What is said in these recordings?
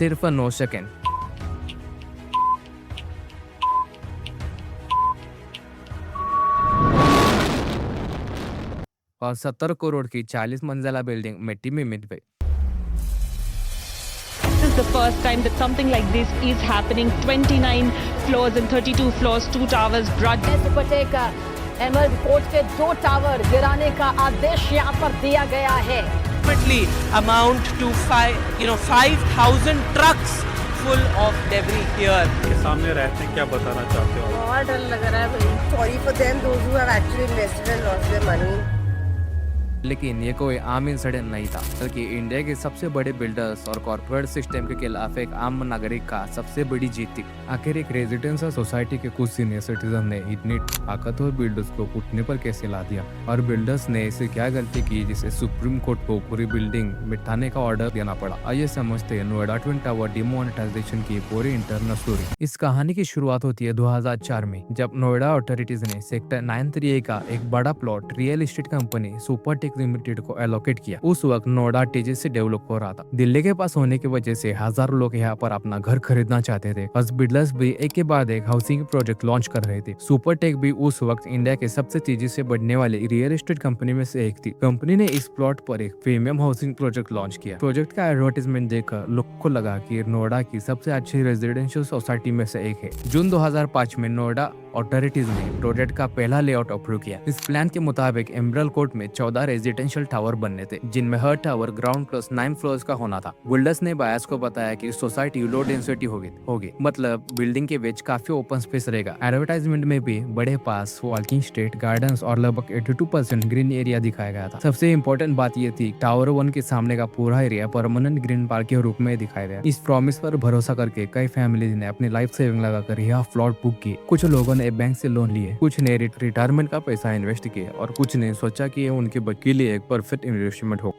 सिर्फ 9 सेकेंड। और 70 करोड़ की 40 मंजिला बिल्डिंग मिट्टी में मिट गई। This is the first time that something like this is happening. 29 floors and 32 floors, 2 towers. Supertech emerald court के 2 टावर गिराने का आदेश यहाँ पर दिया गया है। Amount to 5,000 trucks full of debris here. के सामने रहते हैं, क्या बताना चाहते हो? बहुत डर लग रहा है भाई। Sorry for them, those who have actually invested and lost their money. लेकिन ये कोई आम इंसिडेंट नहीं था, बल्कि इंडिया के सबसे बड़े बिल्डर्स और कॉर्पोरेट सिस्टम के खिलाफ एक आम नागरिक का सबसे बड़ी जीत थी। आखिर एक रेजिडेंशियल सोसाइटी के कुछ सीनियर सिटीजन ने इतनी ताकतवर बिल्डर्स को घुटने पर कैसे ला दिया, और बिल्डर्स ने ऐसी क्या गलती की जिसे सुप्रीम कोर्ट को पूरी बिल्डिंग मिटाने का ऑर्डर देना पड़ा। आइए समझते हैं नोएडा ट्विन टावर डिमोनेटाइजेशन की पूरी इंटरनल स्टोरी। इस कहानी की शुरुआत होती है 2004 में, जब नोएडा अथॉरिटीज ने सेक्टर 938 का एक बड़ा plot real estate company Supertech limited को एलोकेट किया। उस वक्त नोएडा तेजी से डेवलप हो रहा था। दिल्ली के पास होने की वजह से हजारों लोग यहाँ पर अपना घर खरीदना चाहते थे। बस बिल्डर्स भी एक के बाद एक हाउसिंग प्रोजेक्ट लॉन्च कर रहे थे। सुपरटेक भी उस वक्त इंडिया के सबसे तेजी से बढ़ने वाले रियल एस्टेट कंपनी में से एक थी। कंपनी ने इस प्लॉट पर एक प्रीमियम हाउसिंग प्रोजेक्ट लॉन्च किया। प्रोजेक्ट का एडवर्टाइजमेंट देखकर लोग को लगा कि नोएडा की सबसे अच्छी रेजिडेंशियल सोसाइटी में से एक है। जून 2005 में नोएडा अथॉरिटीज ने प्रोजेक्ट का पहला लेआउट अप्रूव किया। इस प्लान के मुताबिक एमरल्ड कोर्ट में 14 रेजिडेंशियल टावर बनने थे, जिनमें हर टावर ग्राउंड प्लस 9 फ्लोर्स का होना था। बिल्डर्स ने बायर्स को बताया कि सोसाइटी लो डेंसिटी होगी, मतलब बिल्डिंग के बीच काफी ओपन स्पेस रहेगा। एडवर्टाइजमेंट में भी बड़े पास, वॉकिंग स्ट्रीट, गार्डन्स और लगभग 82% ग्रीन एरिया दिखाया गया था। सबसे इम्पोर्टेंट बात यह थी, टावर 1 के सामने का पूरा एरिया परमानेंट ग्रीन पार्क के रूप में दिखाया गया। इस प्रॉमिस पर भरोसा करके कई फैमिलीज ने अपनी लाइफ सेविंग लगाकर यह प्लॉट बुक किए। कुछ लोगों ने बैंक से लोन लिए, कुछ ने रिटायरमेंट का पैसा इन्वेस्ट किया, और कुछ ने सोचा कि ये उनके बच्चे के लिए एक परफेक्ट इन्वेस्टमेंट हो।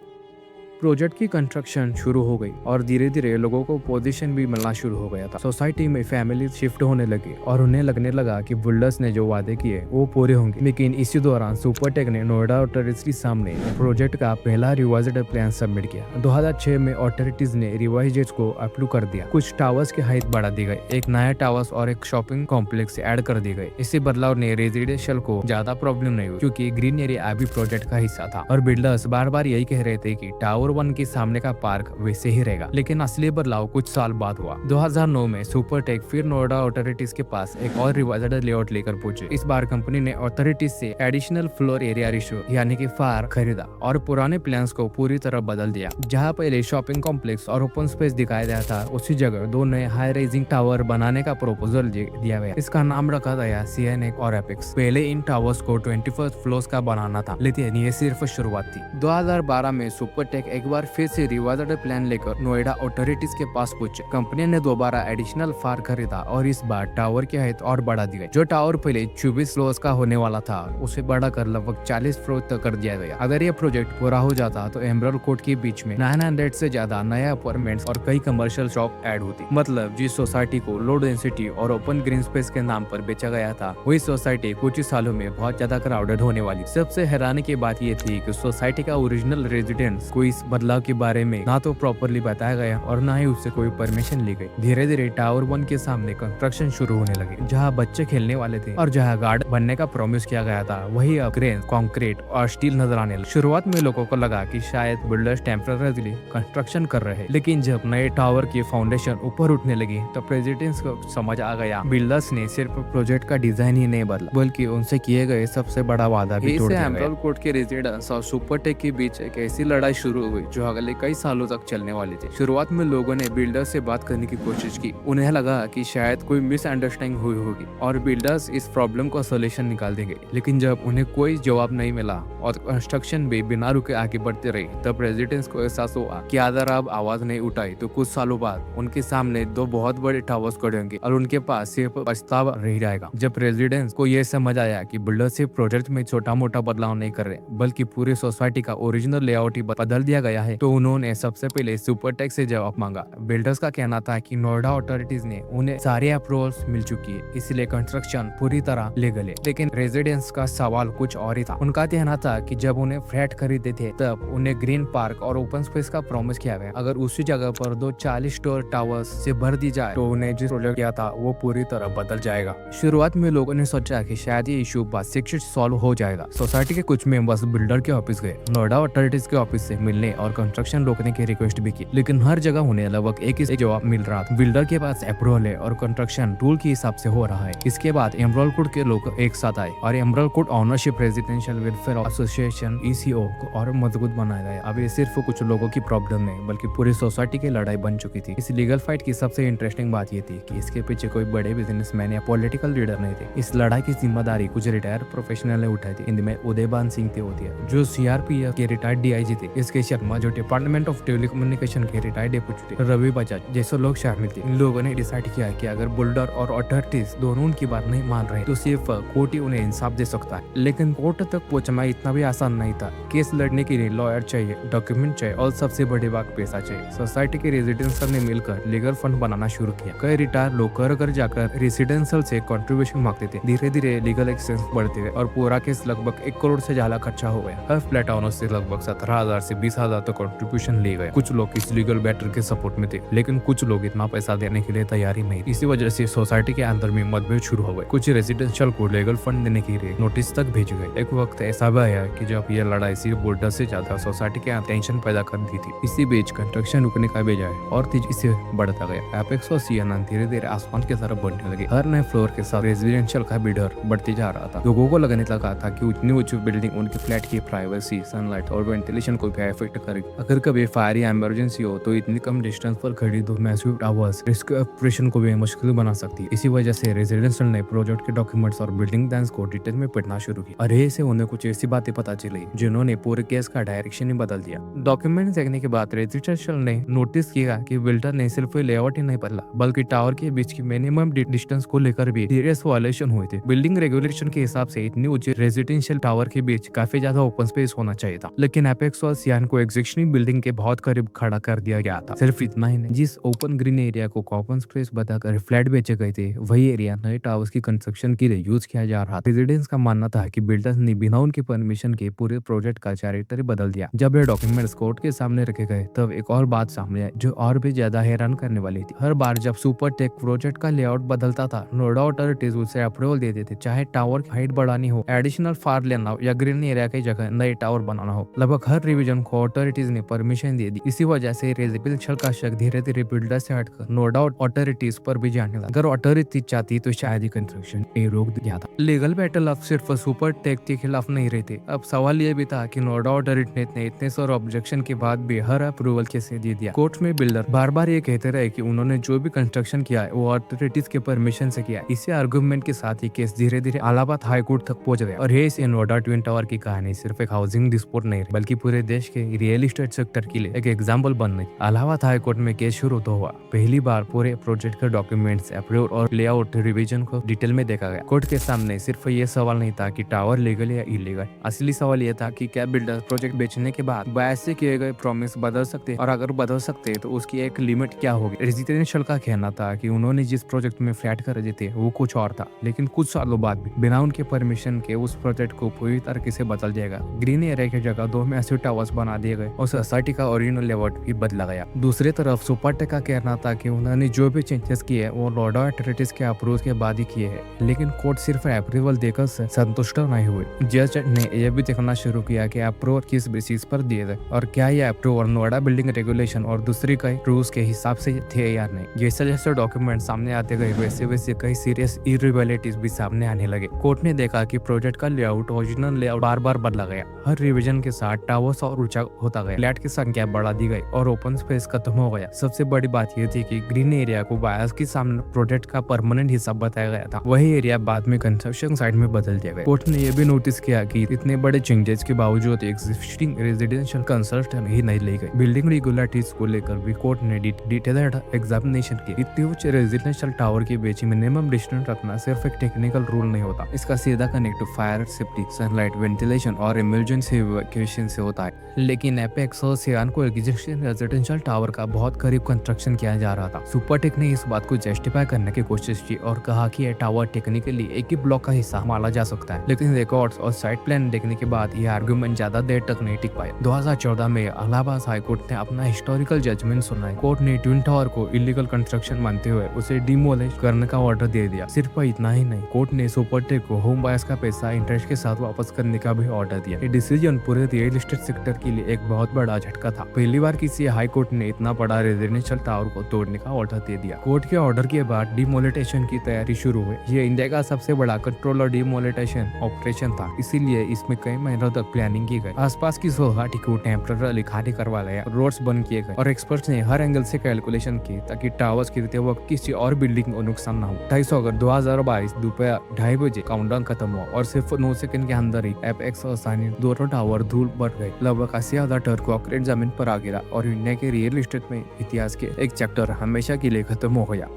प्रोजेक्ट की कंस्ट्रक्शन शुरू हो गई और धीरे धीरे लोगों को पोजीशन भी मिलना शुरू हो गया था। सोसाइटी में फैमिली शिफ्ट होने लगी और उन्हें लगने लगा कि बिल्डर्स ने जो वादे किए वो पूरे होंगे। लेकिन इसी दौरान सुपरटेक ने नोएडा अथॉरिटीज के सामने प्रोजेक्ट का पहला रिवाइज्ड प्लान सबमिट किया। 2006 में अथॉरिटीज ने रिवाइज को अप्रूव कर दिया। कुछ टावर्स की हाइट बढ़ा दी गई, एक नया टावर्स और एक शॉपिंग कॉम्प्लेक्स ऐड कर दी गई। इसी बदलाव ने रेजिडेंशियल को ज्यादा प्रॉब्लम नहीं हुई, क्योंकि ग्रीन एरिया अभी प्रोजेक्ट का हिस्सा था और बिल्डर्स बार बार यही कह रहे थे कि टावर 1 के सामने का पार्क वैसे ही रहेगा। लेकिन असली बदलाव कुछ साल बाद हुआ। 2009 में सुपरटेक फिर नोएडा अथॉरिटीज के पास एक और रिवाइज्ड लेआउट लेकर पहुंचे। इस बार कंपनी ने अथॉरिटीज से एडिशनल फ्लोर एरिया रेशियो यानी कि फार खरीदा और पुराने प्लान्स को पूरी तरह बदल दिया। जहां पहले शॉपिंग कॉम्प्लेक्स और ओपन स्पेस दिखाया गया था, उसी जगह 2 नए हाई राइजिंग टावर बनाने का प्रपोजल दिया गया। इसका नाम रखा गया CNX और एपेक्स। पहले इन टावर्स को 21 फ्लोर्स का बनाना था, लेकिन ये सिर्फ शुरुआत थी। 2012 में सुपरटेक एक बार फिर से रिवाइज्ड प्लान लेकर नोएडा अथॉरिटीज के पास पहुंचे। कंपनी ने दोबारा एडिशनल फार खरीदा और इस बार टावर की हाइट और बढ़ा दी गई। जो टावर पहले 24 फ्लोर्स का होने वाला था, उसे बढ़ाकर लगभग 40 फ्लोर तक कर दिया गया। अगर ये प्रोजेक्ट पूरा हो जाता तो एमरल्ड कोर्ट के बीच में 900 से ज्यादा नए अपार्टमेंट्स और कई कमर्शियल शॉप ऐड होती। मतलब जिस सोसाइटी को लो डेंसिटी और ओपन ग्रीन स्पेस के नाम पर बेचा गया था, वही सोसाइटी कुछ ही सालों में बहुत ज्यादा क्राउडेड होने वाली। सबसे हैरानी की बात यह थी कि सोसाइटी का ओरिजिनल रेजिडेंट्स को इस बदलाव के बारे में ना तो प्रॉपरली बताया गया और ना ही उससे कोई परमिशन ली गई। धीरे धीरे टावर 1 के सामने कंस्ट्रक्शन शुरू होने लगे। जहां बच्चे खेलने वाले थे और जहां गार्डन बनने का प्रॉमिस किया गया था, वही अब ग्रेन, कंक्रीट और स्टील नजर आने लगे। शुरुआत में लोगों को लगा कि शायद बिल्डर्स टेम्पररीली कंस्ट्रक्शन कर रहे हैं, लेकिन जब नए टावर की फाउंडेशन ऊपर उठने लगी तो प्रेसिडेंट्स को समझ आ गया बिल्डर्स ने सिर्फ प्रोजेक्ट का डिजाइन ही नहीं बदला, बल्कि उनसे किए गए सबसे बड़ा वादा भी तोड़ दिया। एमरल्ड कोर्ट के रेजिडेंट्स और सुपरटेक के बीच एक ऐसी लड़ाई शुरू हुई जो अगले कई सालों तक चलने वाली थी। शुरुआत में लोगों ने बिल्डर्स से बात करने की कोशिश की। उन्हें लगा कि शायद कोई मिसअंडरस्टैंडिंग हुई होगी और बिल्डर्स इस प्रॉब्लम का सॉल्यूशन निकाल देंगे। लेकिन जब उन्हें कोई जवाब नहीं मिला और कंस्ट्रक्शन भी बिना रुके आगे बढ़ते रही, तब रेजिडेंट्स को एहसास हुआ कि अगर अब आवाज नहीं उठाई तो कुछ सालों बाद उनके सामने 2 बहुत बड़े टावर्स खड़े होंगे और उनके पास सिर्फ पछतावा रह जाएगा। जब रेजिडेंट्स को यह समझ आया कि बिल्डर सिर्फ प्रोजेक्ट में छोटा मोटा बदलाव नहीं कर रहे, बल्कि पूरी सोसाइटी का ओरिजिनल लेआउट ही बदल दिया गया है तो उन्होंने सबसे पहले सुपरटेक से जवाब मांगा। बिल्डर्स का कहना था कि नोएडा अथॉरिटीज ने उन्हें सारे अप्रूवल्स मिल चुकी है, इसलिए कंस्ट्रक्शन पूरी तरह लीगल है। लेकिन रेजिडेंट्स का सवाल कुछ और ही था। उनका कहना था कि जब उन्हें फ्लैट खरीदे थे तब उन्हें ग्रीन पार्क और ओपन स्पेस का प्रॉमिस किया गया। अगर उसी जगह पर 2 40 स्टोर टावर्स से भर दी जाए तो उन्हें जिस प्रोजेक्ट किया था वो पूरी तरह बदल जाएगा। शुरुआत में लोगों ने सोचा कि शायद ये इशू बस से सॉल्व हो जाएगा। सोसाइटी के कुछ मेंबर्स बिल्डर के ऑफिस गए, नोएडा अथॉरिटीज के ऑफिस से मिलने और कंस्ट्रक्शन रोकने की रिक्वेस्ट भी की, लेकिन हर जगह उन्हें लगभग एक ही जवाब मिल रहा था। बिल्डर के पास अप्रूवल है और कंस्ट्रक्शन रूल के हिसाब से हो रहा है। इसके बाद एमराल्ड कोर्ट के लोग एक साथ आए और emerald court ownership residential welfare association ECO को और मजबूत बनाया गया। अब ये सिर्फ कुछ लोगों की प्रॉब्लम नहीं बल्कि पूरी सोसाइटी की लड़ाई बन चुकी थी। इस लीगल फाइट की सबसे इंटरेस्टिंग बात ये थी कि इसके पीछे कोई बड़े बिजनेसमैन या पॉलिटिकल लीडर नहीं थे। इस लड़ाई की जिम्मेदारी कुछ रिटायर्ड प्रोफेशनल ने उठाई थी। इनमें उदयबान सिंह थे जो CRPF के रिटायर्ड DIG थे, इसके शर्मा जो डिपार्टमेंट ऑफ टेलीकम्युनिकेशन के रिटायर्ड डेप्यूटी थे, रवि बजाज जैसे लोग शामिल थे। इन लोगों ने डिसाइड किया कि अगर बिल्डर और अथॉरिटीज दोनों उनकी बात नहीं मान रहे तो सिर्फ कोर्ट ही उन्हें इंसाफ दे सकता है। लेकिन कोर्ट तक पहुंचना इतना भी आसान नहीं था। केस लड़ने के लिए लॉयर चाहिए, डॉक्यूमेंट चाहिए और सबसे बड़ी बात पैसा चाहिए। सोसाइटी के रेजिडेंशियल ने मिलकर लीगल फंड बनाना शुरू किया। कई रिटायर लोग घर जाकर रेसिडेंशियल से कंट्रीब्यूशन मांगते थे। धीरे धीरे लीगल एक्सपेंस बढ़ते गए और पूरा केस लगभग 1 करोड़ से ज्यादा खर्चा हो गया। हर फ्लैट ओनर से लगभग 17,000 से 20,000 तक कंट्रीब्यूशन ले गए। कुछ लोग इस लीगल बैटर के सपोर्ट में थे, लेकिन कुछ लोग इतना पैसा देने के लिए तैयार ही नहीं। इसी वजह से सोसाइटी के अंदर में मतभेद शुरू हो गए। कुछ रेजिडेंशियल को लीगल फंड देने के लिए नोटिस तक भेजे गए। एक वक्त ऐसा भी आया कि जब यह लड़ाई सिर्फ बिल्डर से ज्यादा सोसाइटी के टेंशन पैदा कर दी थी। इसी बीच कंस्ट्रक्शन रुकने का बजाय और तेजी से बढ़ता गया। एपेक्स और CNN धीरे धीरे आसमान की तरफ बढ़ने लगे। हर नए फ्लोर के साथ रेजिडेंशियल का बिल्डर बढ़ते जा रहा था। लोगों को लगने लगा था कि उतनी ऊंची बिल्डिंग उनके फ्लैट की प्राइवेसी, सनलाइट और वेंटिलेशन को भी इफेक्ट करेगी। अगर कभी फायर या इमरजेंसी हो तो इतनी कम डिस्टेंस पर खड़ी 2 मैसिव टावर्स रिस्क ऑपरेशन को भी मुश्किल बना सकती है। इसी वजह से रेजिडेंशियल ने प्रोजेक्ट के डॉक्यूमेंट्स और बिल्डिंग प्लान्स को डिटेल में पढ़ना शुरू किया। और से उन्हें कुछ ऐसी बातें पता चली जिन्होंने पूरे केस का डायरेक्शन ही बदल दिया। डॉक्यूमेंट देखने के बाद रेजिडेंशियल ने नोटिस किया कि बिल्डर ने सिर्फ लेआउट ही नहीं बदला बल्कि टावर के बीच की मिनिमम डिस्टेंस को लेकर भी सीरियस वायलेशन हुए थे। बिल्डिंग रेगुलेशन के हिसाब से इतनी ऊंची रेजिडेंशियल टावर के बीच काफी ज्यादा ओपन स्पेस होना चाहिए था, लेकिन एपेक्स और सियान को एग्जिस्टिंग बिल्डिंग के बहुत करीब खड़ा कर दिया गया था। सिर्फ इतना ही नहीं, जिस ओपन ग्रीन एरिया को ओपन स्पेस बताकर फ्लैट बेचे गए थे वही एरिया नए टावर्स की कंस्ट्रक्शन के लिए यूज किया जा रहा था। रेजिडेंट्स का मानना था कि बिल्डर्स ने बिना उनके परमिशन के पूरे प्रोजेक्ट का चारित्र बदल दिया। जब ये डॉक्यूमेंट्स कोर्ट के सामने रखे गए तब एक और बात सामने आई जो और भी ज्यादा हैरान करने वाली थी। हर बार जब सुपरटेक प्रोजेक्ट का लेआउट बदलता था, नोएडा अथॉरिटीज उसे अप्रूवल दे देते, चाहे टावर की हाइट बढ़ानी हो, एडिशनल फार लेना हो या ग्रीन एरिया की जगह नए टावर बनाना हो। लगभग हर रिवीजन को अथॉरिटीज ने परमिशन दे दी। इसी वजह से रेजिडेंशियल का शक धीरे धीरे बिल्डर से हटकर नोएडा अथॉरिटीज पर भी जाने लगा। अगर अथॉरिटीज चाहती तो शायद ही कंस्ट्रक्शन रोक दिया था। लीगल बैटल अब सिर्फ सुपरटेक के खिलाफ नहीं रहते। अब सवाल यह भी था कि नोएडा अथॉरिटी ने इतने सारे ऑब्जेक्शन के बाद भी हर अप्रूवल कैसे दे दिया। कोर्ट में बिल्डर बार बार ये कहते रहे कि उन्होंने जो भी कंस्ट्रक्शन किया है वो अथॉरिटीज के परमिशन से किया। इसी आर्गुमेंट के साथ ही केस धीरे धीरे इलाहाबाद हाई कोर्ट तक पहुंच गया। और ये नोएडा ट्विन टावर की कहानी सिर्फ एक हाउसिंग डिस्प्यूट नहीं बल्कि पूरे देश के रियल एस्टेट सेक्टर के लिए एक एग्जाम्पल बन गई। इलाहाबाद हाई कोर्ट में केस शुरू तो हुआ। पहली बार पूरे प्रोजेक्ट के डॉक्यूमेंट्स, अप्रूवल और लेआउट रिवीजन को डिटेल में देखा गया। कोर्ट के सामने सिर्फ ये सवाल नहीं था कि टावर लीगल या इलीगल। असली सवाल यह था कि क्या बिल्डर प्रोजेक्ट बेचने के बाद बायस से किए गए प्रॉमिस बदल सकते, और अगर बदल सकते तो उसकी एक लिमिट क्या होगी। रेजिडेंशियल का कहना था कि उन्होंने जिस प्रोजेक्ट में फ्लैट खरीदे थे वो कुछ और था, लेकिन कुछ सालों बाद भी बिना उनके परमिशन के उस प्रोजेक्ट को पूरी तरीके से बदल जाएगा। ग्रीन एरिया की जगह 2 मैसिव टावर्स बना दिए गए और सोसाइटी का ओरिजिनल लेआउट भी बदला गया। दूसरी तरफ सुपरटेक का कहना था कि उन्होंने जो भी चेंजेस किए वो नोएडा अथॉरिटीज के अप्रूवल के बाद ही किए हैं, लेकिन कोर्ट सिर्फ अप्रूवल देकर संतुष्ट नहीं हुए। जज ने यह भी देखना शुरू किया कि अप्रूवल किस बेसिस पर दिए गए और क्या यह अप्रूवल नोएडा बिल्डिंग रेगुलेशन और दूसरी कई रूल्स के हिसाब से थे या नहीं। जैसे जैसे डॉक्यूमेंट सामने आते गए वैसे वैसे कई सीरियस इरेगुलरिटीज भी सामने आने लगे। कोर्ट ने देखा कि प्रोजेक्ट का लेआउट ओरिजिनल लेआउट बार बार बदला गया। हर रिवीजन के साथ टावर्स और ऊंचा होता गया, फ्लैट की संख्या बढ़ा दी गई और ओपन स्पेस खत्म हो गया। सबसे बड़ी बात यह थी कि ग्रीन एरिया को बायस के सामने प्रोजेक्ट का परमानेंट हिस्सा बताया गया था, वही एरिया बाद में कंस्ट्रक्शन साइट में बदल दिया गया। कोर्ट ने यह भी नोटिस किया कि इतने बड़े चेंजेस के बावजूद एग्जिस्टिंग रेजिडेंशियल कंस्ट्रक्शन ही नहीं ली गई। बिल्डिंग रेगुलरिटीज को लेकर भी कोर्ट ने डिटेल्ड एग्जामिनेशन की। इतने ऊंचे रेजिडेंशियल टावर के बीच मिनिमम डिस्टेंस रखना सिर्फ एक टेक्निकल रूल नहीं होता, इसका सीधा connect fire safety, sunlight, ventilation और इमरजेंसी इवैक्यूएशन से होता है। लेकिन लेकिन एपेक्स और सियान को एग्जिस्टिंग रेजिडेंशियल टावर का बहुत करीब कंस्ट्रक्शन किया जा रहा था। सुपरटेक ने इस बात को जस्टिफाई करने की कोशिश की और कहा कि यह टावर टेक्निकली एक ही ब्लॉक का हिस्सा माना जा सकता है, लेकिन रिकॉर्ड्स और साइट प्लान देखने के बाद यह आर्गुमेंट ज्यादा देर तक नहीं टिक पाया। 2014 में इलाहाबाद हाईकोर्ट ने अपना हिस्टोरिकल जजमेंट सुनाया। कोर्ट ने ट्विन टावर को इलीगल कंस्ट्रक्शन मानते हुए उसे डिमोलिश करने का ऑर्डर दे दिया। सिर्फ इतना ही नहीं, कोर्ट ने सुपरटेक को होम बायर्स का पैसा इंटरेस्ट के साथ वापस करने का भी ऑर्डर दिया। ये डिसीजन पूरे रियल एस्टेट सेक्टर के लिए एक बहुत बड़ा झटका था। पहली बार किसी हाई कोर्ट ने इतना बड़ा रेजिडेंशियल टावर को तोड़ने का ऑर्डर दे दिया। कोर्ट के ऑर्डर के बाद डिमोलिटेशन की तैयारी शुरू हुई। ये इंडिया का सबसे बड़ा कंट्रोल और डिमोलिटेशन ऑपरेशन था, इसीलिए इसमें कई महीनों तक प्लानिंग की गई। आसपास की सोसाइटी को टेम्पररी खाली करवा लिया, रोड्स बंद किए गए और एक्सपर्ट्स ने हर एंगल से कैलकुलेशन की ताकि टावर्स गिरते वक्त किसी और बिल्डिंग को नुकसान न हो। 28 अगस्त 2022 दोपहर 2:30 बजे काउंटडाउन खत्म हुआ और सिर्फ 9 सेकंड के अंदर ही एपेक्स और साइन दोनों टावर धूल बढ़ गए। लगभग 80,000 टन कॉन्क्रीट जमीन पर आ गिरा और इंडिया के रियल एस्टेट में इतिहास के एक चैप्टर हमेशा के लिए खत्म हो गया।